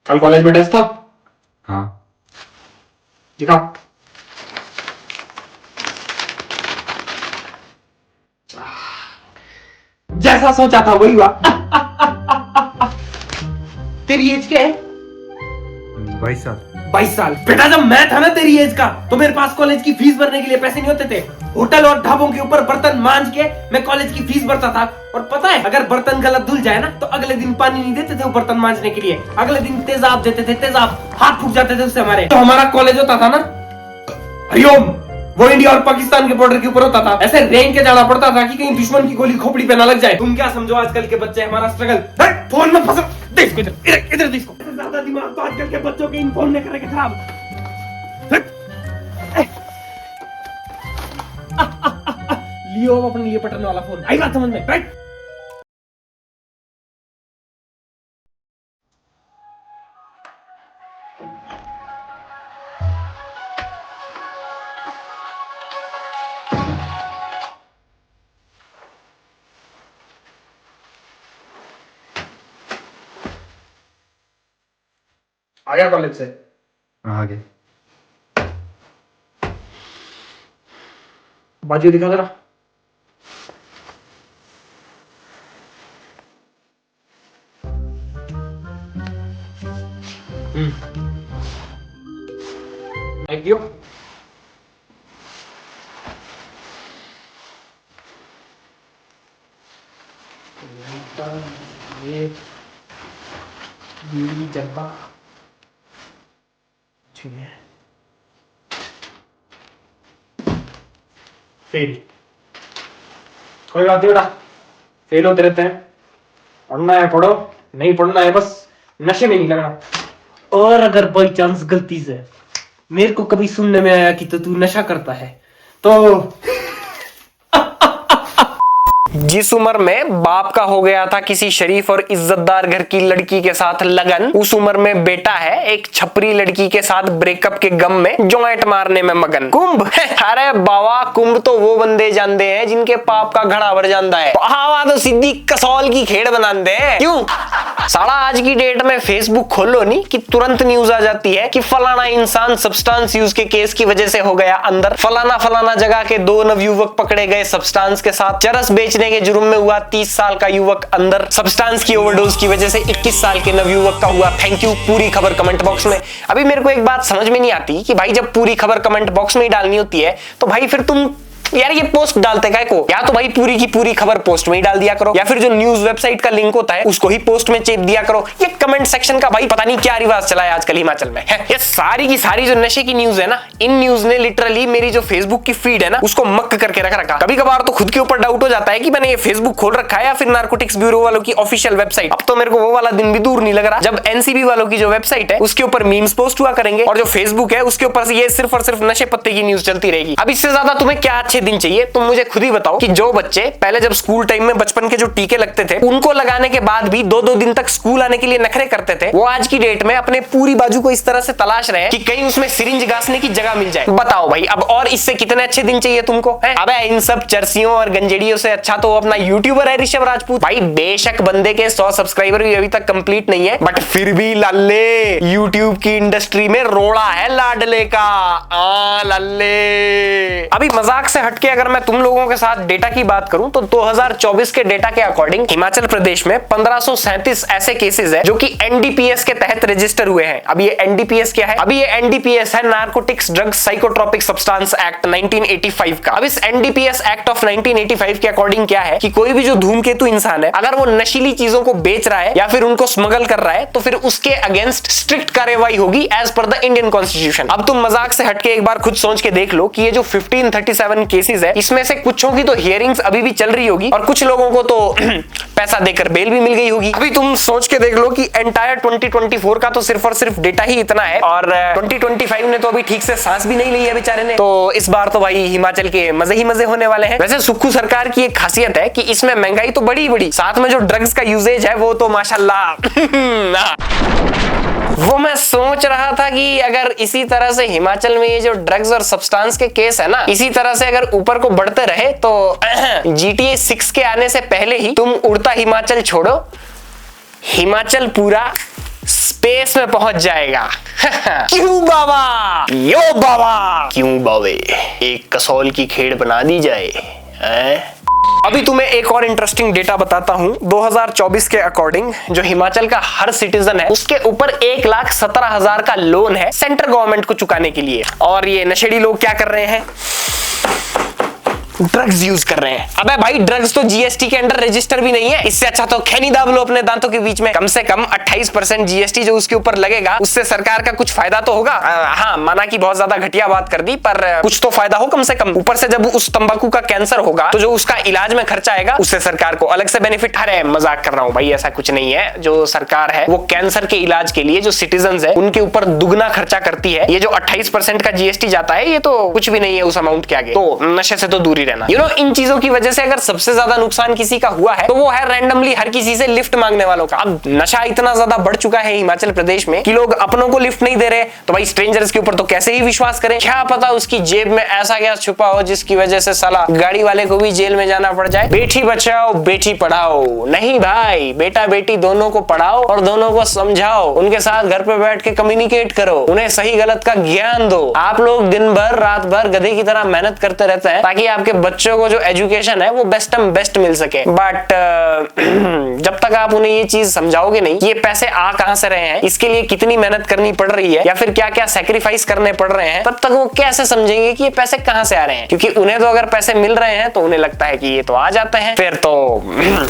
कल कॉलेज में टेस्ट था? हाँ। दिखाओ। जैसा सोचा था वही हुआ। तेरी एज क्या है? 22 साल। 22 साल। बेटा जब मैं था ना तेरी एज का तो मेरे पास कॉलेज की फीस भरने के लिए पैसे नहीं होते थे। होटल और ढाबों के ऊपर बर्तन मांज के मैं कॉलेज की फीस भरता था। और पता है अगर बर्तन गलत धुल जाए ना तो अगले दिन पानी नहीं देते थे वो बर्तन मांजने के लिए, अगले दिन तेजाब देते थे। तेजाब, हाथ फूक जाते थे उससे हमारे। तो हमारा कॉलेज होता था ना हरिओम, वो इंडिया और पाकिस्तान के बॉर्डर के ऊपर होता था। ऐसे रेंग के जाना पड़ता था कि कहीं दुश्मन की गोली खोपड़ी पे ना लग जाए। तुम क्या समझो आजकल के बच्चे हमारा स्ट्रगल फोन में फंस। देख इधर इधर देखो, ज्यादा दिमाग तो आजकल के बच्चों के इन फोन ने करेगा खराब। लियो अपने लिए बटन वाला फोन, आई बात समझ में? राइट। आ गया कॉलेज से? आगे बाजू दिखा जरा। Thank you. ये बीड़ी जब्बा ठीक है। फेल। कोई बात नहीं बेटा, फेल होते रहते हैं। पढ़ना है पढ़ो, नहीं पढ़ना है बस नशे में नहीं लगना। और अगर बाई चांस गलती से मेरे को कभी सुनने में आया कि तो तू नशा करता है तो जिस उम्र में बाप का हो गया था किसी शरीफ और इज्जतदार घर की लड़की के साथ लगन, उस उम्र में बेटा है एक छपरी लड़की के साथ ब्रेकअप के गम में जॉइंट मारने में मगन। कुंभ अरे बाबा, कुंभ तो वो बंदे जानते हैं जिनके पाप का घड़ा भर जाता है। हवा तो सीधी कसौल की खेड़ बना दे। क्यों साला आज की डेट में फेसबुक खोलो नहीं कि तुरंत न्यूज आ जाती है कि फलाना इंसान सब्सटेंस यूज के केस की वजह से हो गया अंदर, फलाना फलाना जगह के 2 नवयुवक पकड़े गए सब्सटेंस के साथ, चरस बेचने के जुर्म में हुआ 30 साल का युवक अंदर, सब्सटेंस की ओवरडोज की वजह से 21 साल के नवयुवक का हुआ थैंक यू। पूरी खबर कमेंट बॉक्स में। अभी मेरे को एक बात समझ में नहीं आती कि भाई जब पूरी खबर कमेंट बॉक्स में ही डालनी होती है तो भाई फिर तुम यार ये पोस्ट डालते काय को? या तो भाई पूरी की पूरी खबर पोस्ट में ही डाल दिया करो, या फिर जो न्यूज वेबसाइट का लिंक होता है उसको ही पोस्ट में चेप दिया करो। ये कमेंट सेक्शन का भाई पता नहीं क्या रिवाज चला है आजकल हिमाचल में। ये सारी की सारी जो नशे की न्यूज है ना, इन न्यूज ने लिटरली मेरी जो फेसबुक की फीड है ना उसको मक्क करके रख रखा। कभी कभार तो खुद के ऊपर डाउट हो जाता है कि मैंने ये फेसबुक खोल रखा है या फिर नारकोटिक्स ब्यूरो वालों की ऑफिशियल वेबसाइट। अब तो मेरे को वो वाला दिन भी दूर नहीं लग रहा जब एनसीबी वालों की जो वेबसाइट है उसके ऊपर मीम्स पोस्ट हुआ करेंगे और जो फेसबुक है उसके ऊपर ये सिर्फ और सिर्फ नशे पत्ते की न्यूज चलती रहेगी। अब इससे ज्यादा तुम्हें क्या अच्छे दिन चाहिए? तुम मुझे खुद ही बताओ कि जो बच्चे पहले जब स्कूल टाइम में बचपन के जो टीके लगते थे उनको लगाने के बाद भी 2-2 दिन तक स्कूल आने के लिए नखरे करते थे, वो आज की डेट में अपने पूरी बाजू को इस तरह से तलाश रहे हैं कि कहीं उसमें सिरिंज घासने की जगह मिल जाए। बताओ भाई अब और इससे कितने अच्छे दिन चाहिए तुमको? अबे इन सब चर्सियों और गंजेड़ियों से अच्छा तो अपना यूट्यूबर है ऋषभ राजपूत। भाई बेशक बंदे के 100 सब्सक्राइबर भी अभी तक कंप्लीट नहीं है, बट फिर भी लल्ले यूट्यूब की इंडस्ट्री में रोड़ा है लाडले का। लल्ले। अभी मजाक से हटके अगर मैं तुम लोगों के साथ डेटा की बात करूं तो 2024 के डेटा के अकॉर्डिंग हिमाचल प्रदेश में 1537 ऐसे केसेस है जो कि एनडीपीएस के तहत रजिस्टर हुए हैं। अब ये एनडीपीएस क्या है? अभी ये एनडीपीएस है narcotics drugs psychotropic substance act 1985 का। अब इस एनडीपीएस एक्ट ऑफ 1985 के अकॉर्डिंग क्या है कि कोई भी जो धूमकेतु इंसान है अगर वो नशीली चीजों को बेच रहा है या फिर उनको स्मगल कर रहा है तो फिर उसके अगेंस्ट स्ट्रिक्ट कार्रवाई होगी as per the Indian constitution. अब तुम मजाक से हटके एक बार खुद सोच के देख लो कि ये जो 1537 केसेस है इसमें से कुछों की तो हियरिंग्स अभी भी चल रही होगी और कुछ लोगों को तो पैसा देकर बेल भी मिल गई होगी। अभी तुम सोच के देख लो कि एंटायर 2024 का तो सिर्फ और सिर्फ डेटा ही इतना है और 2025 ने तो अभी ठीक से सांस भी नहीं ली है बेचारे ने। तो इस बार तो भाई हिमाचल के मजे ही मजे होने वाले हैं। वैसे सुक्खू सरकार की एक खासियत है कि इसमें महंगाई तो बड़ी बड़ी, साथ में जो ड्रग्स का यूजेज है वो तो माशाल्लाह। वो मैं सोच रहा था कि अगर इसी तरह से हिमाचल में ये जो ड्रग्स और सब्सटेंस के केस है ना इसी तरह से अगर ऊपर को बढ़ते रहे तो GTA 6 के आने से पहले ही तुम उड़ता हिमाचल छोड़ो, हिमाचल पूरा स्पेस में पहुंच जाएगा। क्यों बाबा, यो बाबा, क्यों बाबे, एक कसौल की खेड़ बना दी जाए। अभी तुम्हें एक और इंटरेस्टिंग डेटा बताता हूं। 2024 के अकॉर्डिंग जो हिमाचल का हर सिटीजन है उसके ऊपर 1,17,000 का लोन है सेंट्रल गवर्नमेंट को चुकाने के लिए। और ये नशेड़ी लोग क्या कर रहे हैं, ड्रग्स यूज कर रहे हैं। अबे भाई, ड्रग्स तो जीएसटी के अंडर रजिस्टर भी नहीं है। इससे अच्छा तो खैनी दाब लो अपने दांतों के बीच में। कम से कम 28% जीएसटी जो उसके ऊपर लगेगा उससे सरकार का कुछ फायदा तो होगा। हाँ, माना कि बहुत ज्यादा घटिया बात कर दी, पर कुछ तो फायदा हो कम से कम। ऊपर से जब उस तंबाकू का कैंसर होगा तो जो उसका इलाज में खर्चा आएगा उससे सरकार को अलग से बेनिफिट। अरे मजाक कर रहा हूँ भाई, ऐसा कुछ नहीं है। जो सरकार है वो कैंसर के इलाज के लिए जो सिटीजन है उनके ऊपर दुगना खर्चा करती है। ये जो 28% का जीएसटी जाता है ये तो कुछ भी नहीं है उस अमाउंट के आगे। तो नशे से तो दूर ही रहना। इन चीजों की वजह से अगर सबसे ज्यादा नुकसान किसी का हुआ है तो वो है रैंडमली हर किसी से लिफ्ट मांगने वालों का। अब नशा इतना ज्यादा बढ़ चुका है हिमाचल प्रदेश में कि लोग अपनों को लिफ्ट नहीं दे रहे, तो भाई स्ट्रेंजर्स के ऊपर तो कैसे ही विश्वास करें। क्या पता उसकी जेब में ऐसा क्या छुपा हो जिसकी वजह से साला गाड़ी वाले को भी जेल में जाना पड़ जाए। बेटी बचाओ बेटी पढ़ाओ, नहीं भाई, बेटा बेटी दोनों को पढ़ाओ और दोनों को समझाओ। उनके साथ घर पे बैठ के कम्युनिकेट करो, उन्हें सही गलत का ज्ञान दो। आप लोग दिन भर रात भर गधे की तरह मेहनत करते रहते हैं ताकि आपके बच्चों को जो एजुकेशन है वो बेस्ट मिल सके। बट जब तक आप उन्हें ये चीज समझाओगे नहीं कि ये पैसे आ कहां से रहे हैं, इसके लिए कितनी मेहनत करनी पड़ रही है या फिर क्या क्या सैक्रिफाइस करने पड़ रहे हैं, तब तक वो कैसे समझेंगे कि ये पैसे कहां से आ रहे हैं। क्योंकि उन्हें तो अगर पैसे मिल रहे हैं तो उन्हें लगता है कि ये तो आ जाते हैं। फिर तो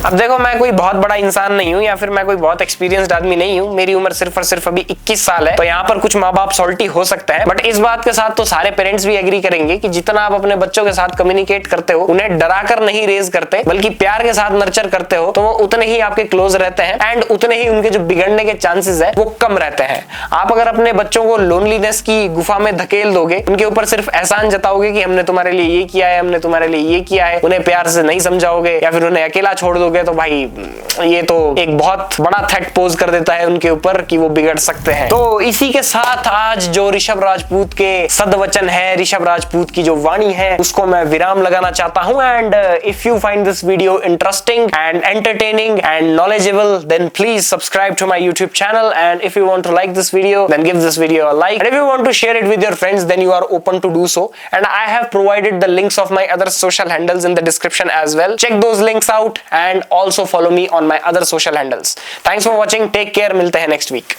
अब देखो, मैं कोई बहुत बड़ा इंसान नहीं हूं या फिर मैं कोई बहुत एक्सपीरियंस्ड आदमी नहीं हूं। मेरी उम्र सिर्फ और सिर्फ अभी 21 साल है, तो यहाँ पर कुछ माँ बाप सॉल्टी हो सकता है। बट इस बात के साथ तो सारे पेरेंट्स भी एग्री करेंगे कि जितना आप अपने बच्चों के साथ कम्युनिकेट करते हो, उन्हें डरा कर नहीं रेज करते बल्कि प्यार के साथ नर्चर करते हो, तो वो उतने ही आपके क्लोज रहते हैं एंड उतने ही उनके जो बिगड़ने के चांसेस है वो कम रहते हैं। आप अगर अपने बच्चों को लोनलीनेस की गुफा में धकेल दोगे, उनके ऊपर सिर्फ एहसान जताओगे कि हमने तुम्हारे लिए ये किया है, हमने तुम्हारे लिए ये किया है, उन्हें प्यार से नहीं समझाओगे या फिर उन्हें अकेला छोड़ दोगे, तो भाई ये तो एक बहुत बड़ा थ्रेट पोज कर देता है उनके ऊपर कि वो बिगड़ सकते हैं। तो इसी के साथ आज जो ऋषभ राजपूत के सदवचन है, ऋषभ राजपूत की जो वाणी है, उसको मैं विराम लगाना चाहता हूं। And if you find this video interesting and entertaining and knowledgeable, then please subscribe to my YouTube channel. And if you want to like this video, then give this video a like. And if you want to share it with your friends, then you are open to do so. And I have provided the links of my other social handles in the description as well. Check those links out and also follow me on my other social handles. Thanks for watching. Take care. मिलते हैं next week.